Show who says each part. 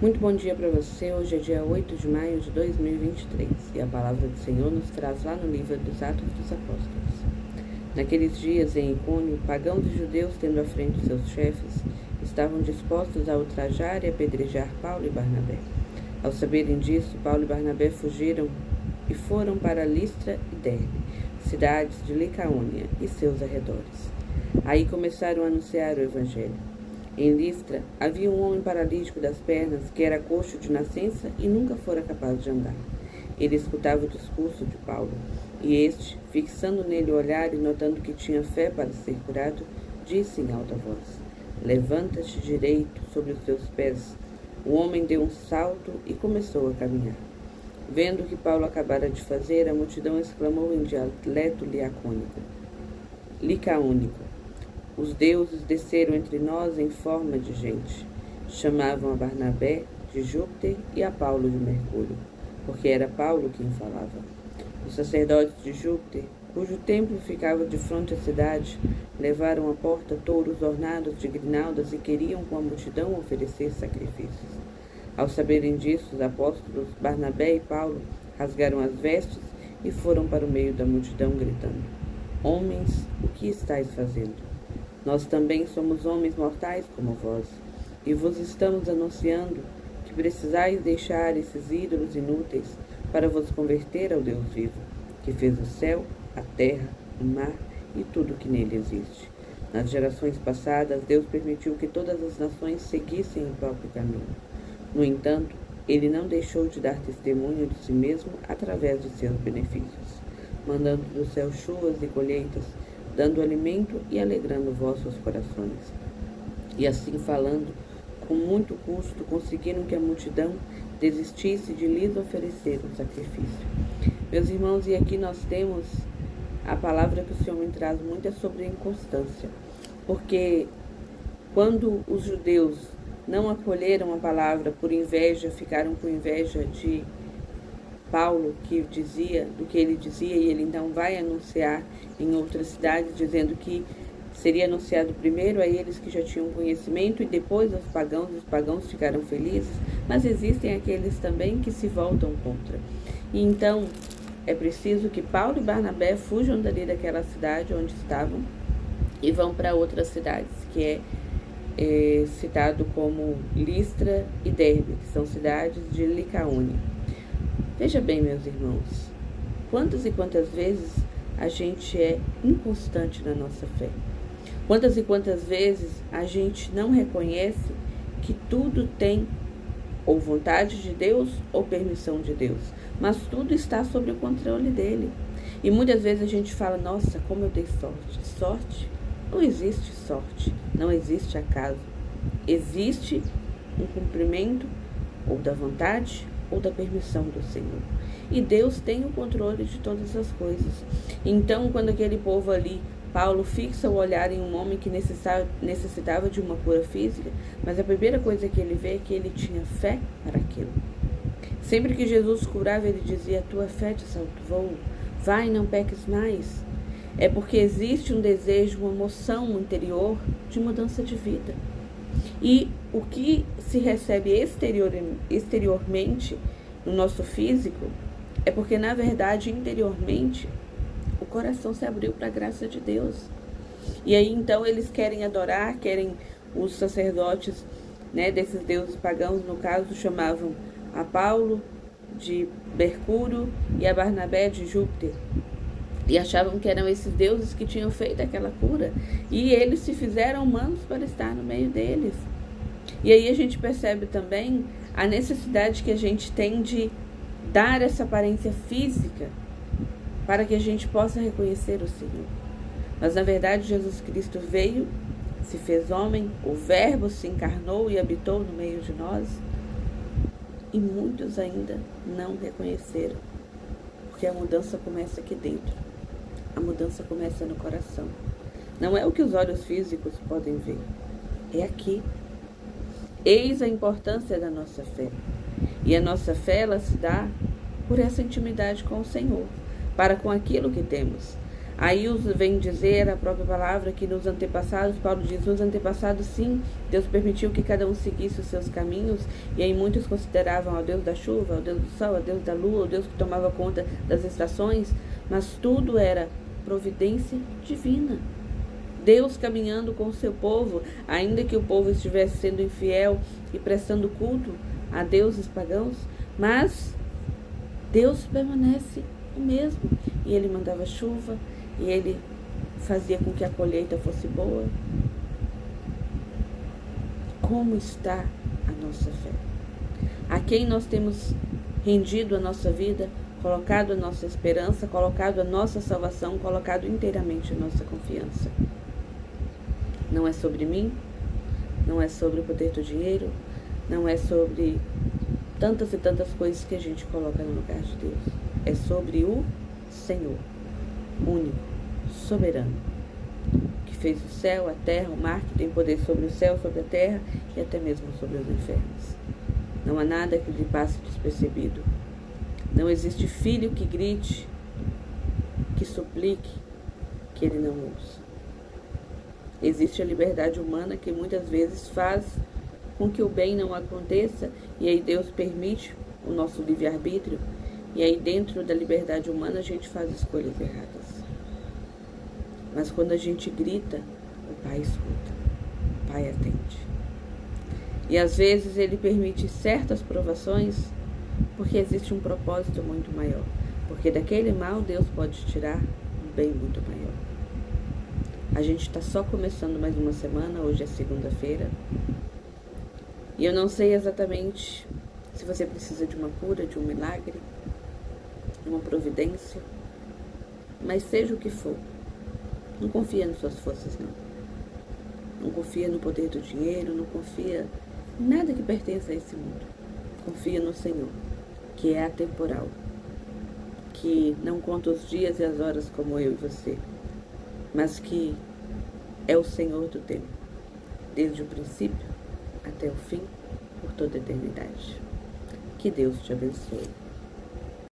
Speaker 1: Muito bom dia para você. Hoje é dia 8 de maio de 2023 e a palavra do Senhor nos traz lá no livro dos Atos dos Apóstolos. Naqueles dias, em Icônio, pagãos e judeus, tendo à frente seus chefes, estavam dispostos a ultrajar e apedrejar Paulo e Barnabé. Ao saberem disso, Paulo e Barnabé fugiram e foram para Listra e Derbe, cidades de Licaônia e seus arredores. Aí começaram a anunciar o evangelho. Em Listra havia um homem paralítico das pernas que era coxo de nascença e nunca fora capaz de andar. Ele escutava o discurso de Paulo, e este, fixando nele o olhar e notando que tinha fé para ser curado, disse em alta voz: "Levanta-te direito sobre os teus pés." O homem deu um salto e começou a caminhar. Vendo o que Paulo acabara de fazer, a multidão exclamou em dialeto licaônico: "Os deuses desceram entre nós em forma de gente." Chamavam a Barnabé de Júpiter e a Paulo de Mercúrio, porque era Paulo quem falava. Os sacerdotes de Júpiter, cujo templo ficava de frente à cidade, levaram à porta touros ornados de grinaldas e queriam com a multidão oferecer sacrifícios. Ao saberem disso, os apóstolos Barnabé e Paulo rasgaram as vestes e foram para o meio da multidão gritando: "Homens, o que estáis fazendo? Nós também somos homens mortais como vós, e vos estamos anunciando que precisais deixar esses ídolos inúteis para vos converter ao Deus vivo, que fez o céu, a terra, o mar e tudo o que nele existe. Nas gerações passadas, Deus permitiu que todas as nações seguissem o próprio caminho. No entanto, ele não deixou de dar testemunho de si mesmo através de seus benefícios, mandando do céu chuvas e colheitas, dando alimento e alegrando vossos corações." E assim falando, com muito custo, conseguiram que a multidão desistisse de lhes oferecer um sacrifício. Meus irmãos, e aqui nós temos a palavra que o Senhor me traz muito é sobre a inconstância, porque quando os judeus não acolheram a palavra por inveja, ficaram com inveja de Paulo, que dizia do que ele dizia, e ele então vai anunciar em outras cidades, dizendo que seria anunciado primeiro a eles que já tinham conhecimento e depois aos pagãos. Os pagãos ficaram felizes, mas existem aqueles também que se voltam contra. E então é preciso que Paulo e Barnabé fujam dali daquela cidade onde estavam e vão para outras cidades, que é citado como Listra e Derbe, que são cidades de Licaônia. Veja bem, meus irmãos, quantas e quantas vezes a gente é inconstante na nossa fé. Quantas e quantas vezes a gente não reconhece que tudo tem ou vontade de Deus ou permissão de Deus, mas tudo está sob o controle dele. E muitas vezes a gente fala: "Nossa, como eu dei sorte." Sorte? Não existe sorte, não existe acaso. Existe um cumprimento ou da vontade ou da permissão do Senhor. E Deus tem o controle de todas as coisas. Então, quando aquele povo ali, Paulo fixa o olhar em um homem que necessitava de uma cura física, mas a primeira coisa que ele vê é que ele tinha fé para aquilo. Sempre que Jesus curava, ele dizia: "A tua fé te salvou, vai, não peques mais." É porque existe um desejo, uma emoção interior de mudança de vida. E o que se recebe exteriormente no nosso físico é porque, na verdade, interiormente, o coração se abriu para a graça de Deus. E aí, então, eles querem adorar, os sacerdotes, desses deuses pagãos, no caso, chamavam a Paulo de Mercúrio e a Barnabé de Júpiter. E achavam que eram esses deuses que tinham feito aquela cura. E eles se fizeram humanos para estar no meio deles. E aí a gente percebe também a necessidade que a gente tem de dar essa aparência física para que a gente possa reconhecer o Senhor. Mas na verdade Jesus Cristo veio, se fez homem, o Verbo se encarnou e habitou no meio de nós. E muitos ainda não reconheceram. Porque a mudança começa aqui dentro. A mudança começa no coração. Não é o que os olhos físicos podem ver. É aqui. Eis a importância da nossa fé. E a nossa fé, ela se dá por essa intimidade com o Senhor, para com aquilo que temos. Aí vem dizer a própria palavra que nos antepassados, Paulo diz, nos antepassados sim, Deus permitiu que cada um seguisse os seus caminhos, e aí muitos consideravam ao Deus da chuva, ao Deus do sol, ao Deus da lua, ao Deus que tomava conta das estações, mas tudo era providência divina. Deus caminhando com o seu povo, ainda que o povo estivesse sendo infiel e prestando culto a deuses pagãos, mas Deus permanece o mesmo, e Ele mandava chuva, e Ele fazia com que a colheita fosse boa. Como está a nossa fé? A quem nós temos rendido a nossa vida, colocado a nossa esperança, colocado a nossa salvação, colocado inteiramente a nossa confiança? Não é sobre mim, não é sobre o poder do dinheiro, não é sobre tantas e tantas coisas que a gente coloca no lugar de Deus. É sobre o Senhor, único, soberano, que fez o céu, a terra, o mar, que tem poder sobre o céu, sobre a terra e até mesmo sobre os infernos. Não há nada que lhe passe despercebido. Não existe filho que grite, que suplique, que ele não ouça. Existe a liberdade humana que muitas vezes faz com que o bem não aconteça, e aí Deus permite o nosso livre-arbítrio, e aí dentro da liberdade humana a gente faz escolhas erradas. Mas quando a gente grita, o Pai escuta, o Pai atende. E às vezes Ele permite certas provações porque existe um propósito muito maior. Porque daquele mal Deus pode tirar um bem muito maior. A gente está só começando mais uma semana, hoje é segunda-feira. E eu não sei exatamente se você precisa de uma cura, de um milagre, de uma providência. Mas seja o que for, não confia nas suas forças, não. Não confia no poder do dinheiro, não confia em nada que pertença a esse mundo. Confia no Senhor, que é atemporal, que não conta os dias e as horas como eu e você, mas que é o Senhor do tempo, desde o princípio até o fim, por toda a eternidade. Que Deus te abençoe.